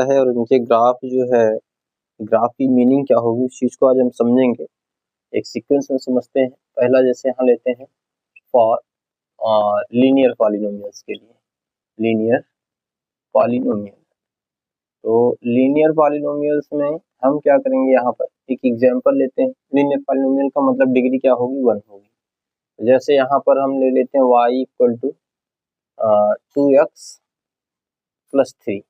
है और इनके ग्राफ जो है, ग्राफ की मीनिंग क्या होगी उस चीज़ को आज हम समझेंगे। एक सीक्वेंस में समझते हैं। पहला जैसे यहाँ लेते हैं फॉर लीनियर पॉलिनोमियल्स के लिए, लीनियर पॉलिनोमियल। तो लीनियर पॉलिनोमियल्स में हम क्या करेंगे, यहाँ पर एक एग्जांपल लेते हैं। लीनियर पॉलिनोमियल का मतलब डिग्री क्या होगी, 1 होगी। जैसे यहाँ पर हम ले लेते हैं y equal to 2x plus 3।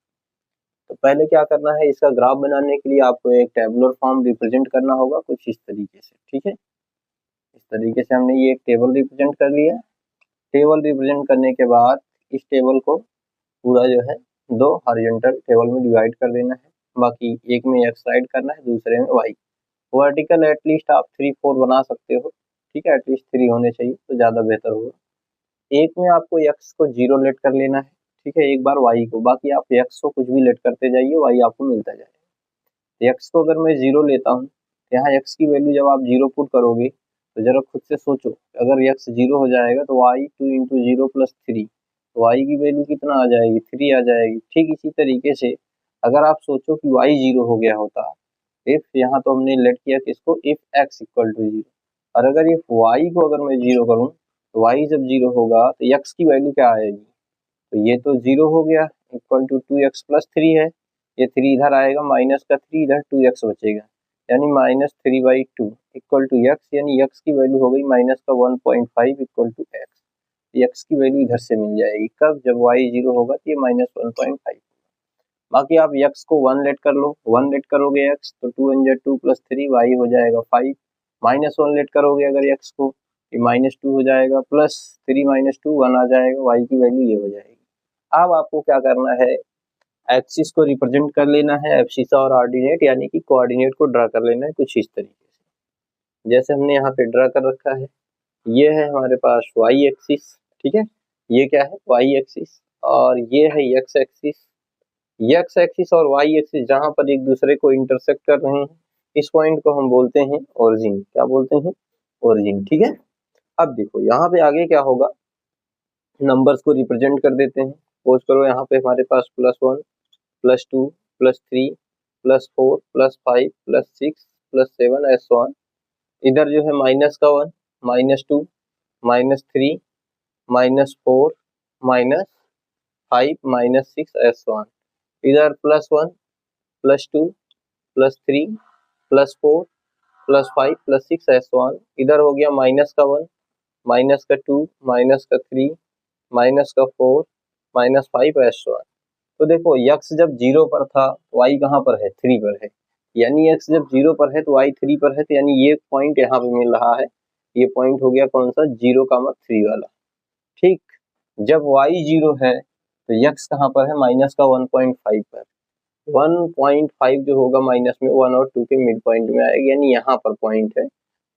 तो पहले क्या करना है, इसका ग्राफ बनाने के लिए आपको एक टेबुलर फॉर्म रिप्रेजेंट करना होगा कुछ इस तरीके से। ठीक है, इस तरीके से हमने ये एक टेबल रिप्रेजेंट कर लिया। टेबल रिप्रेजेंट करने के बाद इस टेबल को पूरा जो है 2 हॉरिजॉन्टल टेबल में डिवाइड कर देना है। बाकी एक में x राइट करना है, दूसरे में y। वर्टिकल एटलीस्ट आप 3 4 बना सकते हो। ठीक है, एटलीस्ट 3 होने चाहिए तो ज़्यादा बेहतर होगा। एक में आपको x को 0 लेट कर लेना है, ठीक है, एक बार y को। बाकी आप x को कुछ भी लेट करते जाइए, y आपको मिलता जाएगा। x को अगर मैं 0 लेता हूँ, यहाँ x की वैल्यू जब आप 0 पुट करोगे तो जरा खुद से सोचो, अगर x 0 हो जाएगा तो y 2 इंटू 0 प्लस 3, तो y की वैल्यू कितना आ जाएगी, 3 आ जाएगी। ठीक इसी तरीके से अगर आप सोचो कि y 0 हो गया होता, इफ यहाँ तो हमने लेट किया किसको, इफ x इक्वल टू 0, और अगर इफ y को अगर मैं 0 करूँ तो y जब 0 होगा तो x की वैल्यू क्या आएगी, तो ये तो 0 हो गया, इक्वल टू 2x प्लस 3 है। ये 3 इधर आएगा, माइनस का 3 इधर, 2x बचेगा, यानी -3/2 इक्वल टू x, यानी x की वैल्यू हो गई माइनस का 1.5 इक्वल टू x। x की वैल्यू इधर से मिल जाएगी, कब, जब y 0 होगा तो ये -1.5। बाकी आप x को 1 लेट कर लो, 1 लेट करोगे x तो 2 × 2 प्लस 3 y हो जाएगा 5। -1 लेट करोगे अगर x को, ये -2 हो जाएगा, प्लस 3 - 2 1 आ जाएगा, y की वैल्यू ये हो जाएगी। अब आपको क्या करना है, एक्सिस को रिप्रेजेंट कर लेना है, एब्सिसा और ऑर्डिनेट यानी कि कोऑर्डिनेट को ड्रा कर लेना है कुछ इस तरीके से, जैसे हमने यहाँ पे ड्रा कर रखा है। ये है हमारे पास y एक्सिस, ठीक है, ये क्या है y एक्सिस, और ये है x एक्सिस। x एक्सिस और y एक्सिस जहां पर एक दूसरे को इंटरसेक्ट कर रहे हैं, इस पॉइंट को हम बोलते हैं ओरिजिन। क्या बोलते हैं, ओरिजिन। ठीक है, अब देखो यहाँ पे आगे क्या होगा, नंबर्स को रिप्रेजेंट कर देते हैं। सपोज करो यहाँ पे हमारे पास +1 +2 +3 +4 +5 +6 +7 ऐसे ऑन। इधर जो है माइनस का 1 -2 -3 -4 -5 -6 ऐसे ऑन। इधर +1 +2 +3 +4 +5 +6 ऐसे ऑन। इधर हो गया माइनस का 1 माइनस का 2 माइनस का 3 माइनस का 4 -5 ऐसे ऑन। तो देखो x जब 0 पर था तो y कहाँ पर है, 3 पर है, यानी x जब 0 पर है तो y 3 पर है, तो यानी ये पॉइंट यहाँ पे मिल रहा है। ये पॉइंट हो गया कौन सा, 0,3 वाला। ठीक, जब y 0 है तो x कहाँ पर है, माइनस का 1.5 पर। 1.5 जो होगा माइनस में 1 और 2 के मिड पॉइंट में आएगा, यानी यहाँ पर पॉइंट है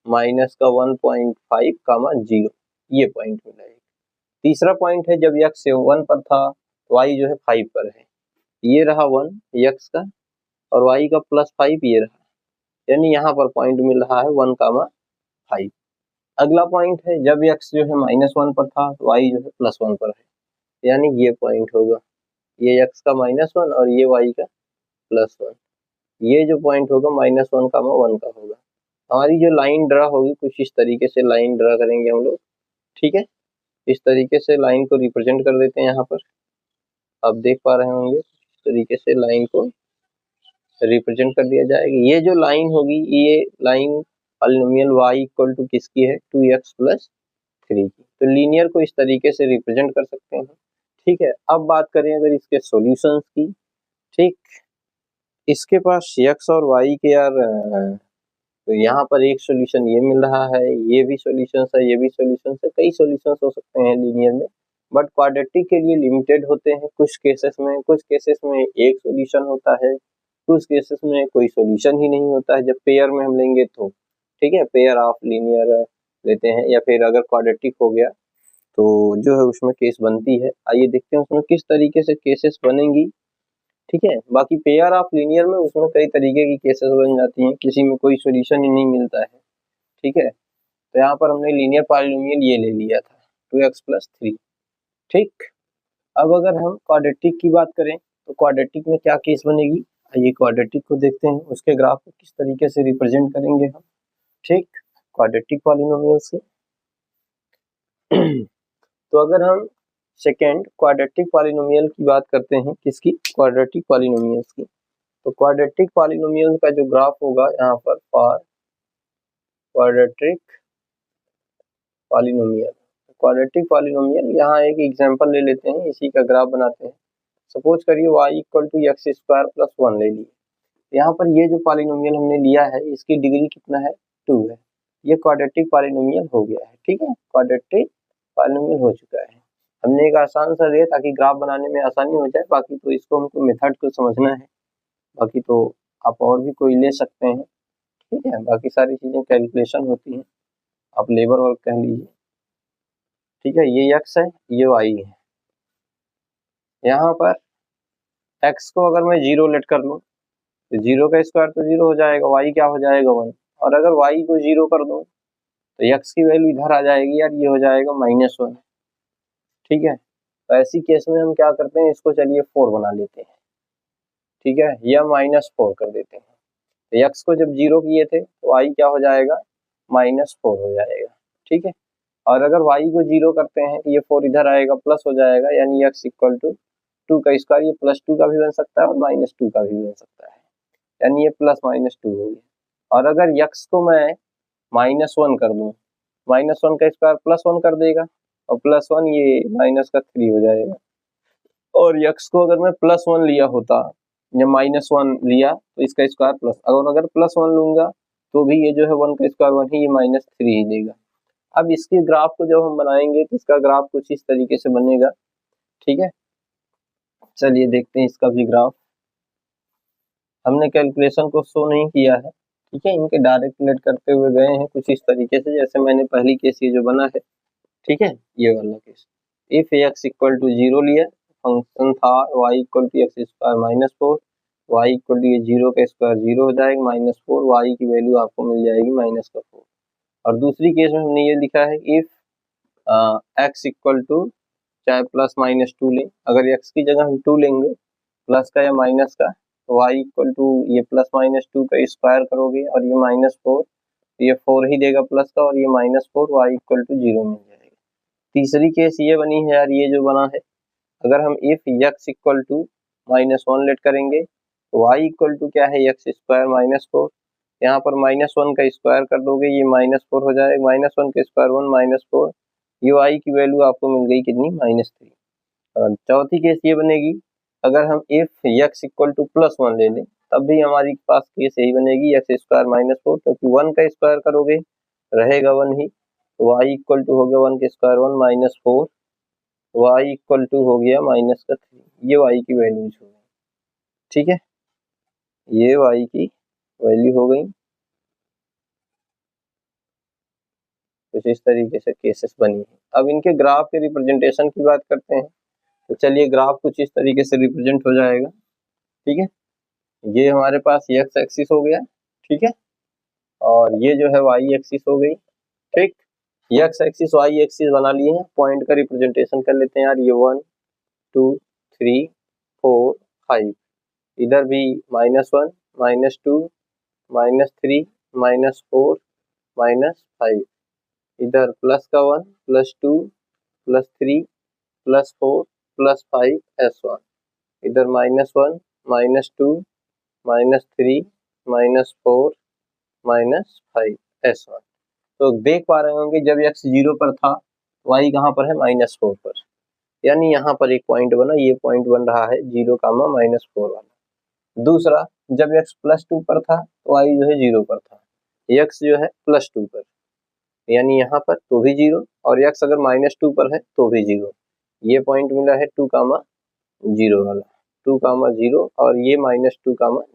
माइनस का 1.5 0, ये पॉइंट मिला है। तीसरा पॉइंट है जब x 1 पर था तो y जो है 5 पर है, ये रहा 1 x का, और y का +5 ये रहा, यानी यहाँ पर पॉइंट मिल रहा है 1,5। अगला पॉइंट है जब x जो है -1 पर था तो y जो है +1 पर है, यानी ये पॉइंट होगा, ये x का -1 और ये y का +1। ये जो पॉइंट होगा -1, 1 का होगा। हमारी जो लाइन ड्रा होगी कुछ इस तरीके से लाइन ड्रा करेंगे हम लोग। ठीक है, इस तरीके से लाइन को रिप्रेजेंट कर देते हैं। यहाँ पर आप देख पा रहे होंगे इस तरीके से लाइन को रिप्रेजेंट कर दिया जाएगा। ये जो लाइन होगी, ये line polynomial y equal to किसकी है, 2x प्लस 3 की। तो लीनियर को इस तरीके से रिप्रेजेंट कर सकते हैं। ठीक है, अब बात करें अगर इसके सॉल्यूशंस की। ठीक, इसके पास x और y के यार तो यहाँ पर एक सॉल्यूशन ये मिल रहा है, ये भी सॉल्यूशंस है, ये भी सॉल्यूशंस है, कई सॉल्यूशंस हो सकते हैं लीनियर में, बट क्वाड्रेटिक के लिए लिमिटेड होते हैं कुछ केसेस में। कुछ केसेस में एक सॉल्यूशन होता है, कुछ केसेस में कोई सॉल्यूशन ही नहीं होता है जब पेयर में हम लेंगे तो। ठीक है, पेयर ऑफ लीनियर लेते हैं, या फिर अगर क्वाड्रेटिक हो गया तो जो है उसमें केस बनती है। आइए देखते हैं उसमें किस तरीके से केसेस बनेंगी। ठीक है, बाकी पेयर ऑफ लीनियर में उसमें कई तरीके की केसेस बन जाती हैं, किसी में कोई सॉल्यूशन ही नहीं मिलता है। ठीक है, तो यहाँ पर हमने लीनियर पॉलिनोमियल ये ले लिया था 2x प्लस 3। ठीक, अब अगर हम क्वाड्रेटिक की बात करें तो क्वाड्रेटिक में क्या केस बनेगी, आइए क्वाड्रेटिक को देखते हैं, उसके ग्राफ को किस तरीके से रिप्रेजेंट करेंगे हम। ठीक, क्वाड्रेटिक पॉलिनोमियल से तो अगर हम सेकेंड क्वाड्रेटिक पॉलिनोमियल की बात करते हैं, किसकी, क्वाड्रेटिक पॉलिनोमियल्स की, तो क्वाड्रेटिक पॉलिनोमियल का जो ग्राफ होगा यहाँ पर for quadratic polynomial, quadratic polynomial, यहाँ एक एग्जांपल ले लेते हैं, इसी का ग्राफ बनाते हैं। सपोज करिए y equal to x square plus 1 ले लिए। यहाँ पर ये जो पॉलिनोमियल हमने लिया है इसकी डिग्री कितना है, 2 है। ये क्वाड्रेटिक पॉलिनोमियल हो गया है। ठीक है, क्वाड्रेटिक पॉलिनोमियल हो चुका है। हमने एक आसान सा लिया ताकि ग्राफ बनाने में आसानी हो जाए, बाकी तो इसको हमको मेथड को समझना है, बाकी तो आप और भी कोई ले सकते हैं। ठीक है, बाकी सारी चीजें कैलकुलेशन होती हैं, आप लेबर वर्क कह लीजिए। ठीक है, ये x है, ये y है। यहाँ पर x को अगर मैं 0 लेट कर लूँ तो 0 का स्क्वायर तो 0 हो जाएगा, y क्या हो जाएगा 1, और अगर y को 0 कर दूँ तो x की वैल्यू इधर आ जाएगी यार, ये हो जाएगा -1। ठीक है, तो ऐसी केस में हम क्या करते हैं, इसको चलिए 4 बना लेते हैं। ठीक है, या -4 कर देते हैं। तो x को जब 0 किए थे तो y क्या हो जाएगा, -4 हो जाएगा। ठीक है, और अगर y को 0 करते हैं तो ये 4 इधर आएगा, प्लस हो जाएगा, यानी x इक्वल टू 2 का स्क्वायर, ये +2 का भी बन सकता है और -2 का भी बन सकता है, यानी ये +-2 हो गया। और अगर x को मैं -1 कर दूं, -1 का स्क्वायर +1 कर देगा, और +1 ये माइनस का 3 हो जाएगा। और x को अगर मैं +1 लिया होता या -1 लिया तो इसका स्क्वायर प्लस, अगर +1 लूंगा तो भी ये जो है 1 का स्क्वायर 1 ही, ये -3 ही देगा। अब इसके ग्राफ को जब हम बनाएंगे तो इसका ग्राफ कुछ इस तरीके से बनेगा। ठीक है, चलिए देखते हैं इसका भी ग्राफ। हमने कैलकुलेशन को शो नहीं किया है, ठीक है, इनके डायरेक्ट रिलेट करते हुए गए हैं कुछ इस तरीके से, जैसे मैंने पहली केस ये जो बना है, ठीक है, ये वाला case, if x equal to 0 लिया, फंक्शन था y equal to x square -4, y equal to ये 0 का स्क्वायर 0 हो जाएगा, -4, y की वैल्यू आपको मिल जाएगी -4। और दूसरी केस में हमने ये लिखा है इफ x इक्वल टू चाहे +-2 लें, अगर x की जगह हम 2 लेंगे, प्लस का या माइनस का, तो y इक्वल टू ये +-2 का स्क्वायर करोगे और ये -4, ये 4 ही देगा प्लस का, और ये -4, y इक्वल टू 0 मिल जाएगा। तीसरी केस ये बनी है यार, ये जो बना है, अगर हम if x equal to -1 let करेंगे तो y इक्वल टू क्या है, x स्क्वायर -4, यहाँ पर -1 का स्क्वायर कर दोगे, ये -4 हो जाएगा, -1 का स्क्वायर 1 -4, ये y की वैल्यू आपको मिल गई कितनी, -3। और चौथी केस ये बनेगी, अगर हम इफ x इक्वल टू +1 ले लें तब भी हमारी पास केस यही बनेगी, x स्क्वायर -4, क्योंकि 1 का स्क्वायर करोगे रहेगा 1 ही, तो y इक्वल टू हो गया 1 का स्क्वायर 1 -4, y इक्वल टू हो गया -3, ये y की वैल्यूज हो गई। ठीक है, ये y की वैल्यू हो गई। कुछ इस तरीके से केसेस बनी है। अब इनके ग्राफ के रिप्रेजेंटेशन की बात करते हैं, तो चलिए ग्राफ कुछ इस तरीके से रिप्रेजेंट हो जाएगा। ठीक है, ये हमारे पास x एक्सिस हो गया, ठीक है, और ये जो है y एक्सिस हो गई। ठीक, x एक्सिस y एक्सिस बना लिए हैं, पॉइंट का रिप्रेजेंटेशन कर लेते हैं यार, ये 1 2 3 4 5, इधर भी -1 -2 -3 -4 -5, इधर प्लस का 1 +2 +3 +4 +5 S1, इधर -1 -2 -3 -4 -5 S1। तो देख पा रहे होंगे जब x 0 पर था, y कहाँ पर है, -4 पर, यानी यहाँ पर एक पॉइंट बना, ये पॉइंट बन रहा है 0, -4 वाला। दूसरा, जब x +2 पर था तो y जो है 0 पर था, x जो है +2 पर, यानी यहाँ पर तो भी 0, और x अगर -2 पर है तो भी 0, ये पॉइंट मिला है 2, 0 वाला, 2, 0, और ये -2,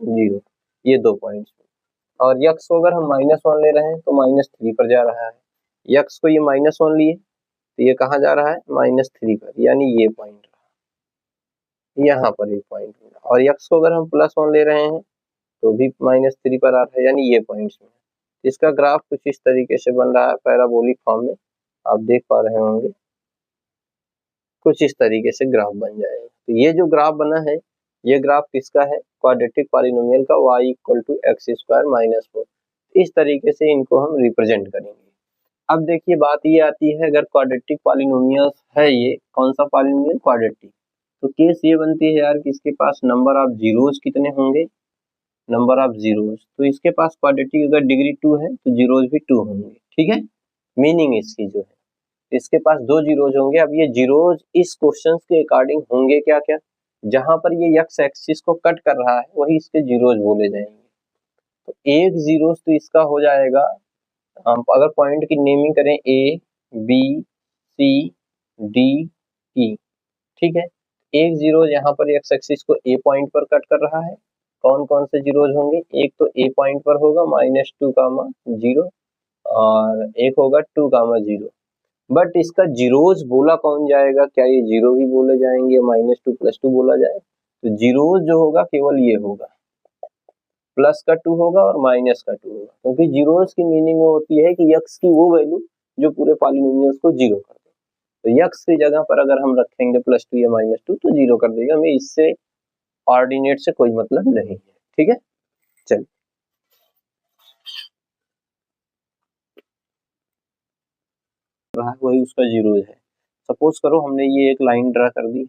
0, ये 2 पॉइंट्स। और x को अगर हम -1 ले रहे हैं तो -3 पर जा रहा है, x को ये -1 लिए तो ये कहाँ जा रहा है, -3 पर, यानी ये पॉइंट रहा, यहाँ पर एक पॉइंट मिला। और x को अगर हम +1 ले रहे हैं तो भी -3 पर आ रहा है, यानी ये पॉइंट्स में। इसका ग्राफ कुछ इस तरीके से बन रहा है पैराबोलिक फॉर्म में, आप देख पा रहे होंगे, कुछ इस तरीके से ग्राफ बन जाएगा। तो ये जो ग्राफ बना है ये ग्राफ किसका है, क्वाड्रेटिक पॉलिनोमियल का, y equal to x square minus 4। इस तरीके से इनको हम रिप्रेजेंट करेंगे। अब देखिए बात ये आती है, अगर क्वाड्रेटिक पॉलिनोमियल है, ये कौन सा पॉलिनोमियल, क्वाड्रेटिक, तो केस ये बनती है यार कि इसके पास नंबर ऑफ जीरोस कितने होंगे, नंबर ऑफ जीरोस, तो इसके पास क्वाड्रेटिक अगर डिग्री 2 है तो जीरोस भी 2 होंगे, ठीक है। मीनिंग इसकी जो है, इसके पास 2 जीरोस होंगे। अब ये जीरोस इस क्वेश्चन के अकॉर्डिंग होंगे क्या क्या, जहां पर ये एक्स एक्सिस को कट कर रहा है वही इसके जीरोस बोले जाएंगे। तो एक जीरोस तो इसका हो जाएगा, हम अगर पॉइंट की नेमिंग करें A B C D E, ठीक है। एक जीरो यहाँ पर एक्स एक्सिस को ए पॉइंट पर कट कर रहा है, कौन कौन से जीरोज होंगे, एक तो ए पॉइंट पर होगा -2 कामा 0, और एक होगा 2 कामा 0। बट इसका जीरोज बोला कौन जाएगा, क्या ये जीरो ही बोले जाएंगे, -2 + 2 बोला जाए, तो जीरोज जो होगा केवल ये होगा, प्लस का 2 होगा और माइनस का 2 होगा, क्योंकि जीरोस की मीनिंग वो होती है कि यक्स की वो वैल्यू जो पूरे पॉलिनोमियल्स को जीरो कर दे। तो यक्स की जगह पर अगर हम रखेंगे +2 या -2 तो जीरो कर देगा, हमें इससे ऑर्डिनेट से कोई मतलब नहीं है, ठीक है। चलिए वही उसका जीरो है। सपोज करो हमने ये एक लाइन ड्रा कर दी है,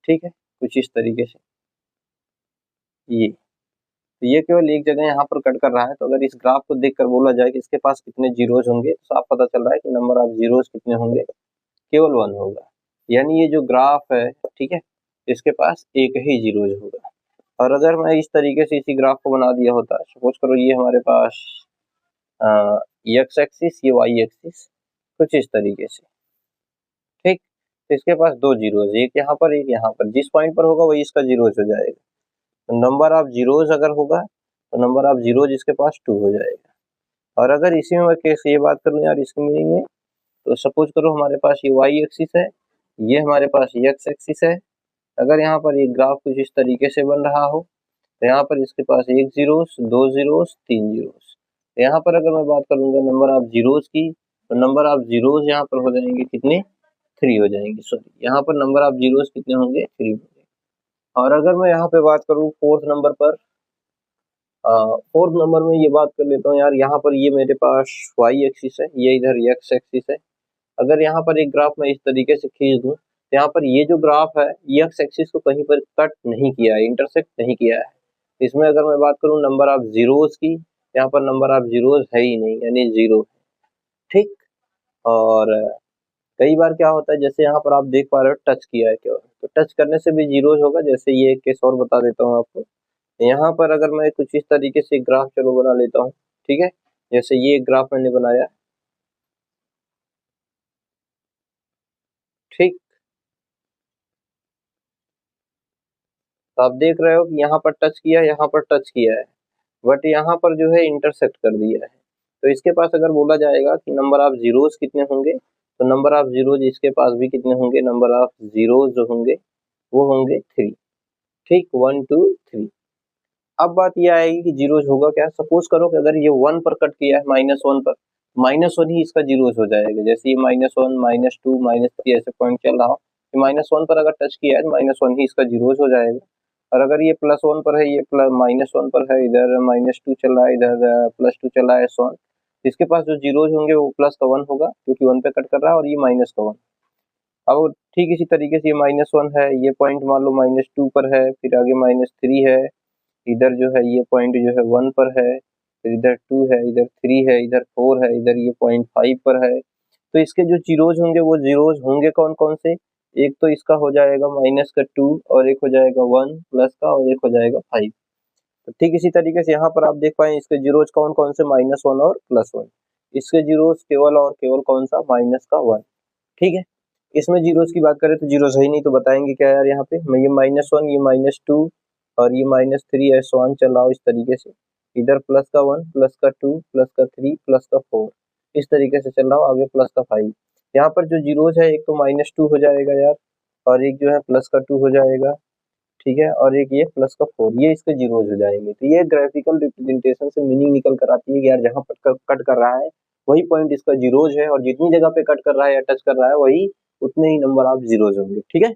ठीक है, कुछ इस तरीके से, ये तो ये केवल एक जगह यहाँ पर कट कर रहा है। तो अगर इस ग्राफ को देखकर बोला जाए कि इसके पास कितने जीरोज होंगे, तो साफ पता चल रहा है कि नंबर ऑफ जीरोज कितने होंगे, केवल 1 होगा। यानी ये जो ग्राफ है, ठीक है, इसके पास एक ही जीरोज होगा। और अगर मैं इस तरीके से इसी ग्राफ को बना दिया होता, सपोज करो ये हमारे पास एक्स एक्सिस, ये वाई एक्सिस, कुछ इस तरीके से, ठीक। तो इसके पास 2 जीरोज, एक यहाँ पर एक यहाँ पर, जिस पॉइंट पर होगा वही इसका जीरोज हो जाएगा। तो नंबर ऑफ जीरोज अगर होगा तो नंबर ऑफ जीरोज इसके पास 2 हो जाएगा। और अगर इसी में मैं कैसे ये बात करूँ यार इसकी मीनिंग में, तो सपोज करो हमारे पास ये वाई एक्सिस है, ये हमारे पास एक्स एक्सिस है। अगर यहाँ पर एक ग्राफ कुछ इस तरीके से बन रहा हो, तो यहाँ पर इसके पास 1 जीरोस, 2 जीरोस, 3 जीरोस। यहाँ पर अगर मैं बात करूंगा नंबर ऑफ जीरोस की, तो नंबर ऑफ जीरोस यहाँ पर हो जाएंगे कितने, 3 हो जाएंगे, सॉरी यहाँ पर नंबर ऑफ जीरोस कितने होंगे, 3 होंगे। और अगर मैं यहाँ पे बात करूँ फोर्थ नंबर पर, फोर्थ नंबर में ये बात कर लेता हूँ यार, यहाँ पर ये मेरे पास वाई एक्सिस है, ये इधर एक्स एक्सिस है। अगर यहाँ पर एक ग्राफ मैं इस तरीके से खींच दूं, तो यहाँ पर ये जो ग्राफ है ये एक्स एक्सिस को कहीं पर कट नहीं किया है, इंटरसेक्ट नहीं किया है। इसमें अगर मैं बात करूँ नंबर ऑफ जीरोस की, यहाँ पर नंबर ऑफ जीरोस है ही नहीं, यानी 0, ठीक। और कई बार क्या होता है, जैसे यहाँ पर आप देख पा रहे हो टच किया है केवल, तो टच करने से भी जीरोस होगा। जैसे ये एक केस और बता देता हूँ आपको, यहाँ पर अगर मैं कुछ इस तरीके से ग्राफ चलो बना लेता हूँ, ठीक है, जैसे ये ग्राफ मैंने बनाया, ठीक। तो आप देख रहे हो कि यहाँ पर टच किया, यहाँ पर टच किया है, बट यहाँ पर जो है इंटरसेक्ट कर दिया है। तो इसके पास अगर बोला जाएगा कि नंबर ऑफ जीरोस कितने होंगे, तो नंबर ऑफ जीरोज इसके पास भी कितने होंगे, नंबर ऑफ जीरोज जो होंगे वो होंगे 3, ठीक, 1 2 3। अब बात ये आएगी कि जीरोज होगा क्या, सपोज करो कि अगर ये 1 पर कट किया है, -1 पर, -1 ही इसका जीरोज हो जाएगा। जैसे ये -1 -2 -3 ऐसे पॉइंट चल रहा हो, -1 पर अगर टच किया है तो -1 ही इसका जीरोज हो जाएगा। और अगर ये +1 पर है, ये -1 पर है, इधर -2 चल रहा है, इधर +2 चल रहा है, सो ऑन, इसके पास जो जीरोज होंगे वो प्लस का 1 होगा, क्योंकि 1 पे कट कर रहा है, और ये माइनस का 1। अब ठीक इसी तरीके से ये -1 है, ये पॉइंट मान लो -2 पर है, फिर आगे -3 है, इधर जो है ये पॉइंट जो है 1 पर है, फिर इधर 2 है, इधर 3 है, इधर 4 है, इधर ये पॉइंट 5 पर है। तो इसके जो जीरोज होंगे वो जीरोज होंगे कौन कौन से, एक तो इसका हो जाएगा माइनस का 2, और एक हो जाएगा 1 प्लस का, और एक हो जाएगा 5। तो ठीक इसी तरीके से यहाँ पर आप देख पाए इसके जीरोज कौन कौन से, -1 और +1। इसके जीरोज केवल और केवल कौन सा, माइनस का 1, ठीक है। इसमें जीरोज की बात करें तो जीरोज है ही नहीं, तो बताएंगे क्या यार, यहाँ पे मैं ये -1, ये -2 और ये -3 है, सो ऑन चल रहा हो इस तरीके से, इधर प्लस का 1 प्लस का 2 प्लस का 3 प्लस का 4, इस तरीके से चल रहा हो, आगे प्लस का 5। यहाँ पर जो जीरोज है, एक तो -2 हो जाएगा यार, और एक जो है प्लस का 2 हो जाएगा, ठीक है, और एक ये प्लस का 4, ये इसके जीरोज हो जाएंगे। तो ये ग्राफिकल रिप्रेजेंटेशन से मीनिंग निकल कर आती है कि यार जहाँ पर कट कर रहा है वही पॉइंट इसका जीरोज है, और जितनी जगह पे कट कर रहा है या टच कर रहा है वही उतने ही नंबर ऑफ जीरोज होंगे, ठीक है।